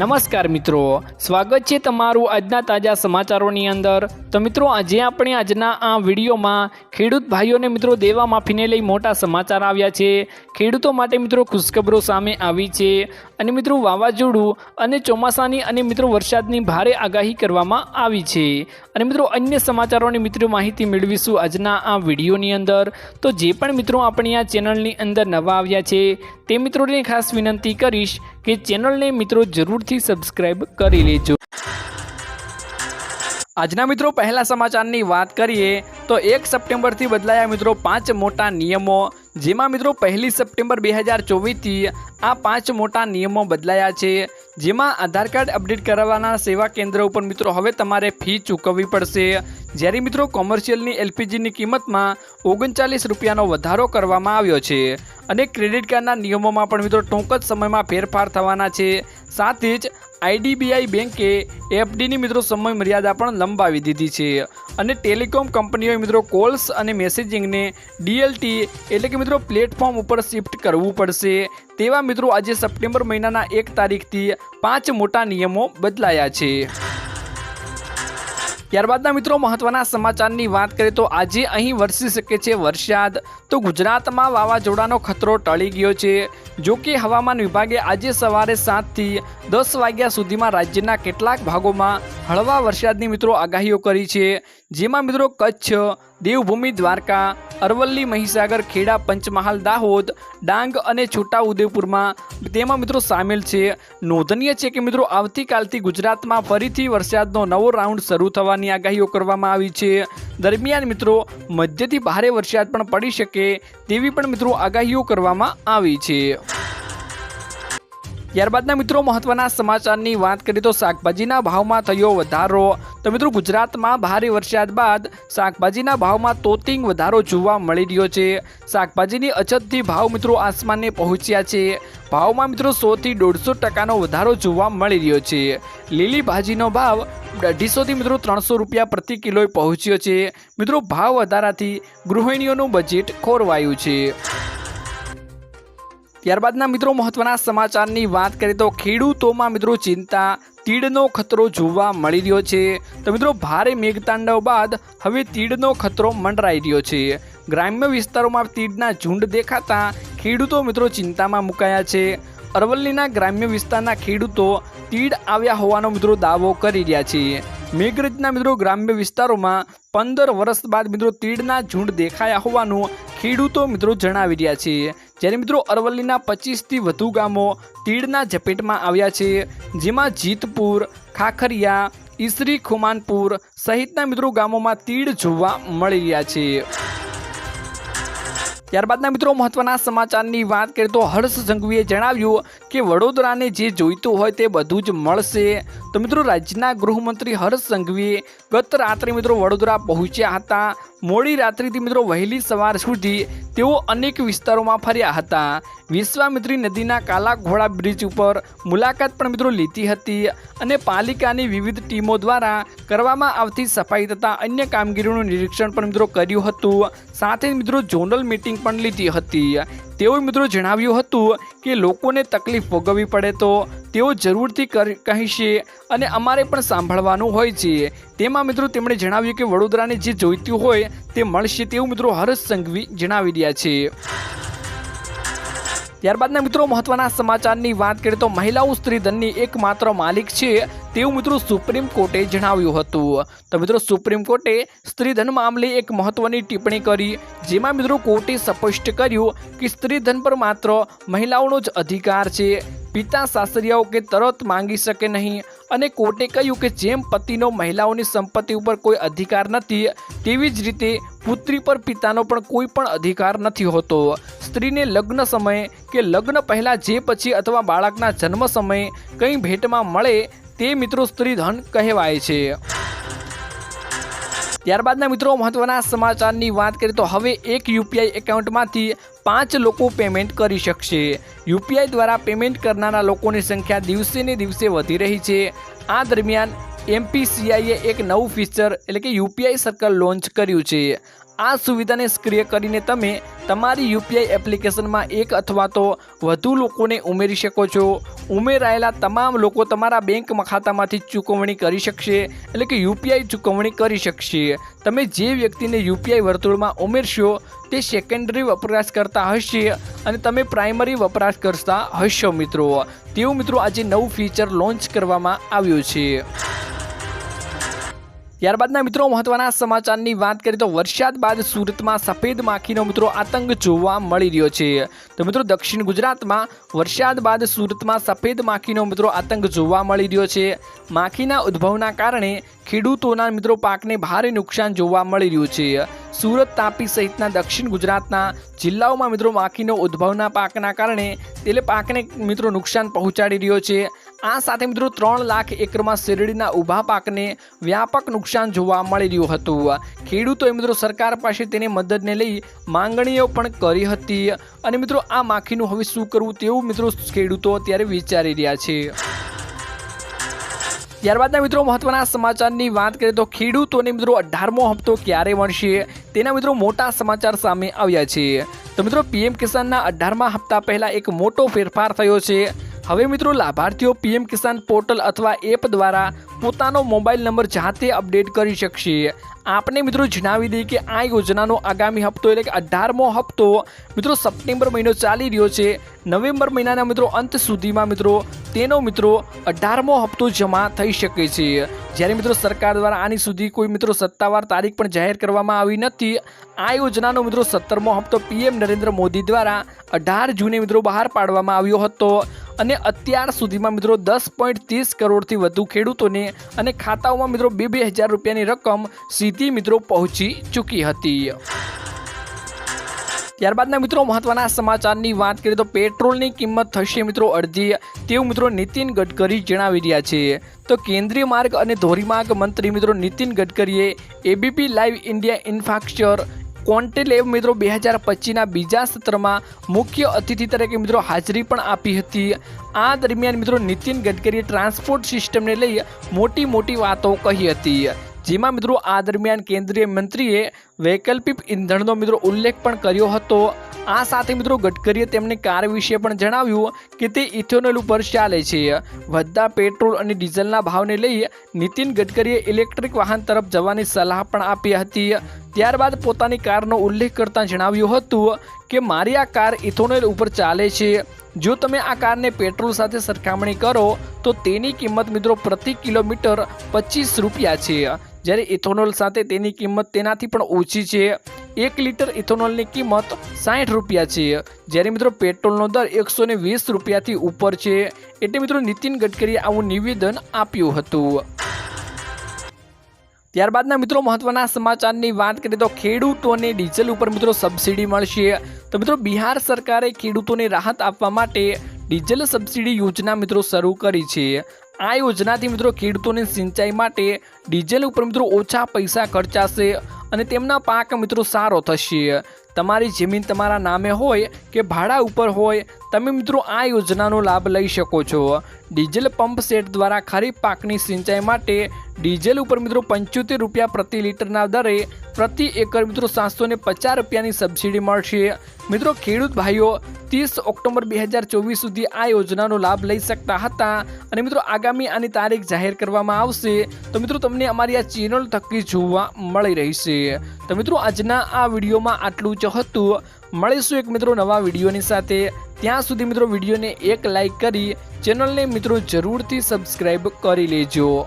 નમસ્કાર મિત્રો, સ્વાગત છે તમારું આજના તાજા સમાચારોની અંદર। તો મિત્રો આજે આપણે આજના આ વિડીયોમાં ખેડૂત ભાઈઓને મિત્રો દેવા માફીને લઈ મોટા સમાચાર આવ્યા છે। ખેડૂતો માટે મિત્રો ખુશખબરો સામે આવી છે અને મિત્રો વાવાઝોડું અને ચોમાસાની અને મિત્રો વરસાદની ભારે આગાહી કરવામાં આવી છે અને મિત્રો અન્ય સમાચારોની મિત્રો માહિતી મેળવીશું આજના આ વિડીયોની અંદર। તો જે પણ મિત્રો આપણી આ ચેનલની અંદર નવા આવ્યા છે તે મિત્રોને ખાસ વિનંતી કરીશ કે ચેનલને મિત્રો જરૂરથી સબસ્ક્રાઇબ કરી લેજો। આજના મિત્રો પહેલા સમાચારની વાત કરીએ તો 1 સપ્ટેમ્બરથી બદલાયા મિત્રો 5 મોટા નિયમો, જેમાં મિત્રો 1 સપ્ટેમ્બર 2024થી આ 5 મોટા નિયમો બદલાયા છે। જેમાં આધાર કાર્ડ અપડેટ કરાવવાના સેવા કેન્દ્ર ઉપર મિત્રો હવે તમારે ફી ચૂકવવી પડશે। જ્યારે મિત્રો કોમર્શિયલની એલપીજીની કિંમતમાં 39 રૂપિયાનો વધારો કરવામાં આવ્યો છે અને ક્રેડિટ કાર્ડના નિયમોમાં પણ મિત્રો ટૂંક જ સમયમાં ફેરફાર થવાના છે। સાથે જ આઈડીબીઆઈ બેંકે એફડીની મિત્રો સમય મર્યાદા પણ લંબાવી દીધી છે અને ટેલિકોમ કંપનીઓએ મિત્રો કોલ્સ અને મેસેજિંગને ડીએલટી એટલે કે મિત્રો પ્લેટફોર્મ ઉપર શિફ્ટ કરવું પડશે। તેવા મિત્રો આજે સપ્ટેમ્બર મહિનાના 1 તારીખથી 5 મોટા નિયમો બદલાયા છે। ત્યારબાદના મિત્રો મહત્વના સમાચારની વાત કરીએ તો આજે અહીં વરસી શકે છે વરસાદ। તો ગુજરાતમાં વાવાઝોડાનો ખતરો ટળી ગયો છે। જો કે હવામાન વિભાગે આજે સવારે 7 થી 10 વાગ્યા સુધીમાં રાજ્યના કેટલાક ભાગોમાં હળવા વરસાદની મિત્રો આગાહીઓ કરી છે। જેમાં મિત્રો કચ્છ, દેવભૂમિ દ્વારકા, અરવલ્લી, મહીસાગર, ખેડા, પંચમહાલ, દાહોદ, ડાંગ અને છોટાઉદેપુરમાં તેમાં મિત્રો સામેલ છે। નોંધનીય છે કે મિત્રો આવતીકાલથી ગુજરાતમાં ફરીથી વરસાદનો નવો રાઉન્ડ શરૂ થવાની આગાહીઓ કરવામાં આવી છે। દરમિયાન મિત્રો મધ્યથી ભારે વરસાદ પણ પડી શકે તેવી પણ મિત્રો આગાહીઓ કરવામાં આવી છે। ત્યારબાદના મિત્રો મહત્વના સમાચારની વાત કરીએ તો શાકભાજીના ભાવમાં થયો વધારો। તો મિત્રો ગુજરાતમાં ભારે વરસાદ બાદ શાકભાજીના ભાવમાં તોતિંગ વધારો જોવા મળી રહ્યો છે। શાકભાજીની અછતથી ભાવ મિત્રો આસમાને પહોંચ્યા છે। ભાવમાં મિત્રો 100 થી 150% વધારો જોવા મળી રહ્યો છે। લીલી ભાજીનો ભાવ 250 થી મિત્રો 300 રૂપિયા પ્રતિ કિલોએ પહોંચ્યો છે। મિત્રો ભાવ વધારાથી ગૃહિણીઓનું બજેટ ખોરવાયું છે। ત્યારબાદના મિત્રો મહત્વના સમાચારની વાત કરીએ તો ખેડૂતોમાં મિત્રો ચિંતા, તીડનો ખતરો જોવા મળી રહ્યો છે। તો મિત્રો ભારે મેઘતાંડવ બાદ હવે તીડનો ખતરો મંડરાઈ રહ્યો છે। ગ્રામ્ય વિસ્તારોમાં તીડના ઝુંડ દેખાતા ખેડૂતો મિત્રો ચિંતામાં મુકાયા છે। અરવલ્લીના ગ્રામ્ય વિસ્તારના ખેડૂતો તીડ આવ્યા હોવાનો મિત્રો દાવો કરી રહ્યા છે। મેઘરજના મિત્રો ગ્રામ્ય વિસ્તારોમાં 15 વર્ષ બાદ મિત્રો તીડના ઝુંડ દેખાયા હોવાનું ખેડૂતો મિત્રો જણાવી રહ્યા છે। જ્યારે મિત્રો અરવલ્લીના 25 થી વધુ ગામો તીડના ઝપેટમાં આવ્યા છે। જેમાં જીતપુર, ખાખરિયા, ઈસરી, ખુમાનપુર સહિતના મિત્રો ગામોમાં તીડ જોવા મળી રહ્યા છે। ત્યારબાદના મિત્રો મહત્વના સમાચારની વાત કરીએ તો હર્ષ સંઘવીએ જણાવ્યું કે વડોદરાને જે જોઈતું હોય તે બધું જ મળશે। તો મિત્રો રાજ્યના ગૃહમંત્રી હર્ષ સંઘવીએ ગત રાત્રે મિત્રો વડોદરા પહોંચ્યા હતા। મોડી રાત્રિથી મિત્રો વહેલી સવાર સુધી તેઓ અનેક વિસ્તારોમાં ફર્યા હતા। વિશ્વામિત્રી નદીના કાલા ઘોડા બ્રિજ ઉપર મુલાકાત પણ મિત્રો લીધી હતી અને પાલિકાની વિવિધ ટીમો દ્વારા કરવામાં આવતી સફાઈ તથા અન્ય કામગીરીનું નિરીક્ષણ પણ મિત્રો કર્યું હતું। સાથે મિત્રો ઝોનલ મીટિંગ પણ લીધી હતી। તેઓએ મિત્રો જણાવ્યું હતું કે લોકોને તકલીફ ભોગવવી પડે તો તેઓ જરૂરથી કહેશે અને અમારે પણ સાંભળવાનું હોય છે। તેમાં મિત્રો તેમણે જણાવ્યું કે વડોદરાને જે જોઈતું હોય તે મળશે તેવું મિત્રો હર્ષ સંઘવી જણાવી રહ્યા છે। ત્યારબાદના મિત્રો મહત્વના સમાચારની વાત કરીએ તો મહિલાઓ સ્ત્રીધનની એકમાત્ર માલિક છે તેવું મિત્રો સુપ્રીમ કોર્ટે જણાવ્યું હતું। તો મિત્રો સુપ્રીમ કોર્ટે સ્ત્રીધન મામલે એક મહત્વની ટિપ્પણી કરી। જેમાં મિત્રો કોર્ટે સ્પષ્ટ કર્યું કે સ્ત્રીધન પર માત્ર મહિલાઓનો જ અધિકાર છે, પિતા સાસરિયાઓ કે તરત માંગી શકે નહીં। અને કોર્ટે કહ્યું કે જેમ પતિનો મહિલાઓની સંપત્તિ ઉપર કોઈ અધિકાર નથી તેવી જ રીતે પુત્રી પર પિતાનો પણ કોઈ પણ અધિકાર નથી હોતો। સ્ત્રીને લગ્ન સમયે કે લગ્ન પહેલા જે પછી અથવા બાળકના જન્મ સમયે કંઈ ભેટમાં મળે તે મિત્રો સ્ત્રીધન કહેવાય છે। ત્યારબાદના મિત્રો મહત્વના સમાચારની વાત કરીએ તો હવે એક યુપીઆઈ એકાઉન્ટમાંથી 5 લોકો પેમેન્ટ કરી શકશે। યુપીઆઈ દ્વારા પેમેન્ટ કરનારા લોકોની સંખ્યા દિવસે ને દિવસે વધી રહી છે। આ દરમિયાન એમપીસીઆઈએ એક નવું ફીચર એટલે કે યુપીઆઈ સર્કલ લોન્ચ કર્યું છે। આ સુવિધાને સક્રિય કરીને તમે તમારી યુપીઆઈ એપ્લિકેશનમાં એક અથવા તો વધુ લોકોને ઉમેરી શકો છો। ઉમેરાયેલા તમામ લોકો તમારા બેંક ખાતામાંથી ચૂકવણી કરી શકશે, એટલે કે યુપીઆઈ ચૂકવણી કરી શકશે। તમે જે વ્યક્તિને યુપીઆઈ વર્તુળમાં ઉમેરશો તે સેકન્ડરી વપરાશકર્તા હશે અને તમે પ્રાઇમરી વપરાશકર્તા હશો મિત્રો। તેવું મિત્રો આજે નવું ફીચર લોન્ચ કરવામાં આવ્યું છે। ત્યારબાદના મિત્રો મહત્વના સમાચારની વાત કરીએ તો વરસાદ બાદ સુરતમાં સફેદ માખીનો મિત્રો આતંક જોવા મળી રહ્યો છે। તો મિત્રો દક્ષિણ ગુજરાતમાં વરસાદ બાદ સુરતમાં સફેદ માખીનો મિત્રો આતંક જોવા મળી રહ્યો છે। માખીના ઉદ્ભવના કારણે ખેડૂતોના મિત્રો પાકને ભારે નુકસાન જોવા મળી રહ્યું છે। સુરત, તાપી સહિતના દક્ષિણ ગુજરાતના જિલ્લાઓમાં મિત્રો માખીનો ઉદ્ભવના પાકના કારણે તેલે પાકને મિત્રો નુકસાન પહોંચાડી રહ્યો છે। આ સાથે મિત્રો 3 લાખ એકરમાં શેરડીના ઊભા પાકને વ્યાપક નુકસાન જોવા મળી રહ્યું હતું। ખેડૂતોએ મિત્રો સરકાર પાસે તેની મદદને લઈ માંગણીઓ પણ કરી હતી અને મિત્રો આ માખીનું હવે શું કરવું તેવું મિત્રો ખેડૂતો અત્યારે વિચારી રહ્યા છે। ત્યારબાદના મિત્રો મહત્વના સમાચારની વાત કરીએ તો ખેડૂતોને મિત્રો 18મો હપ્તો ક્યારે મળશે તેના મિત્રો મોટા સમાચાર સામે આવ્યા છે। તો મિત્રો પીએમ કિસાનના 18મા હપ્તા પહેલા એક મોટો ફેરફાર થયો છે। હવે મિત્રો લાભાર્થીઓ પીએમ કિસાન પોર્ટલ અથવા એપ દ્વારા પોતાનો મોબાઈલ નંબર જાતે અપડેટ કરી શકશે। આપને મિત્રો જણાવી દઈએ કે આ યોજનાનો આગામી હપ્તો એટલે કે 18મો હપ્તો મિત્રો સપ્ટેમ્બર મહિનો ચાલી રહ્યો છે। નવેમ્બર મહિનાના મિત્રો અંત સુધીમાં મિત્રો તેનો મિત્રો 18મો હપ્તો જમા થઈ શકે છે। જ્યારે મિત્રો સરકાર દ્વારા આની સુધી કોઈ મિત્રો સત્તાવાર તારીખ પણ જાહેર કરવામાં આવી નથી। આ યોજનાનો મિત્રો 17મો હપ્તો પીએમ નરેન્દ્ર મોદી દ્વારા 18 જૂને મિત્રો બહાર પાડવામાં આવ્યો હતો અને અત્યાર સુધીમાં મિત્રો 10.30 કરોડથી વધુ ખેડૂતોને અને ખાતાઓમાં મિત્રો 2,000 રૂપિયાની રકમ સીધી મિત્રો પહોંચી ચૂકી હતી। ત્યારબાદના મિત્રો મહત્વના સમાચારની વાત કરીએ તો પેટ્રોલની કિંમત થશે મિત્રો અડધી તેવું મિત્રો નીતિન ગડકરી જણાવી રહ્યા છે। તો કેન્દ્રીય માર્ગ અને ધોરીમાર્ગ મંત્રી મિત્રો નીતિન ગડકરીએ એબીપી લાઈવ ઇન્ડિયા ઇન્ફ્રાસ્ટ્રક્ચર કોન્ટેલેવ મિત્રો 2025ના બીજા સત્રમાં મુખ્ય અતિથિ તરીકે મિત્રો હાજરી પણ આપી હતી। આ દરમિયાન મિત્રો નીતિન ગડકરીએ ટ્રાન્સપોર્ટ સિસ્ટમને લઈ મોટી વાતો કહી હતી, જેમાં મિત્રો આ દરમિયાન કેન્દ્રીય મંત્રીએ વૈકલ્પિક ઇંધણનો મિત્રો ઉલ્લેખ પણ કર્યો હતો। આ સાથે મિત્રો ગડકરીએ તેમની કાર વિશે પણ જણાવ્યું કે તે ઇથેનોલ ઉપર ચાલે છે। વધતા પેટ્રોલ અને ડીઝલના ભાવને લઈ નીતિન ગડકરીએ ઇલેક્ટ્રિક વાહન તરફ જવાની સલાહ પણ આપી હતી। ત્યારબાદ પોતાની કારનો ઉલ્લેખ કરતા જણાવ્યું હતું કે મારી આ કાર ઇથેનોલ ઉપર ચાલે છે। જો તમે આ કારને પેટ્રોલ સાથે સરખામણી કરો તો તેની કિંમત મિત્રો પ્રતિ કિલોમીટર 25 રૂપિયા છે, જ્યારે ઇથેનોલ સાથે તેની કિંમત તેનાથી પણ ઓછી છે। 1 લીટર ઇથેનોલની કિંમત 60 રૂપિયા છે, જ્યારે મિત્રો પેટ્રોલનો દર 120 રૂપિયાથી ઉપર છે। એટલે મિત્રો નીતિન ગડકરીએ આવું નિવેદન આપ્યું હતું। ત્યારબાદના મિત્રો મહત્વના સમાચારની વાત કરીએ તો ખેડૂતોને ડીઝલ ઉપર મિત્રો સબસિડી મળશે। તો મિત્રો બિહાર સરકારે ખેડૂતોને રાહત આપવા માટે ડીઝલ સબસિડી યોજના મિત્રો શરૂ કરી છે। આ યોજનાથી મિત્રો ખેડૂતોને સિંચાઈ માટે ડીઝલ ઉપર મિત્રો ઓછા પૈસા ખર્ચાશે અને તેમના પાક મિત્રો સારો થશે। તમારી જમીન તમારા નામે હોય કે ભાડા ઉપર હોય તમે મિત્રો આ યોજનાનો લાભ લઈ શકો છો। ડીઝલ પંપ સેટ દ્વારા ખરીફ પાકની સિંચાઈ માટે ડીઝલ ઉપર મિત્રો 75 રૂપિયા પ્રતિ લીટરના દરે પ્રતિ એકર મિત્રો 750 રૂપિયાની સબસિડી મળશે। મિત્રો ખેડૂત ભાઈઓ 30 ઓક્ટોબર 2024 સુધી આ યોજનાનો લાભ લઈ શકતા હતા અને મિત્રો આગામી આની તારીખ જાહેર કરવામાં આવશે તો મિત્રો તમને અમારી આ ચેનલ થકી જોવા મળી રહેશે। તો મિત્રો આજના આ વિડીયોમાં આટલું જ હતું। મળીશું એક મિત્રો નવા વિડીયોની સાથે। ત્યાં સુધી મિત્રો વિડીયોને એક લાઈક કરી ચેનલને મિત્રો જરૂરથી સબસ્ક્રાઈબ કરી લેજો।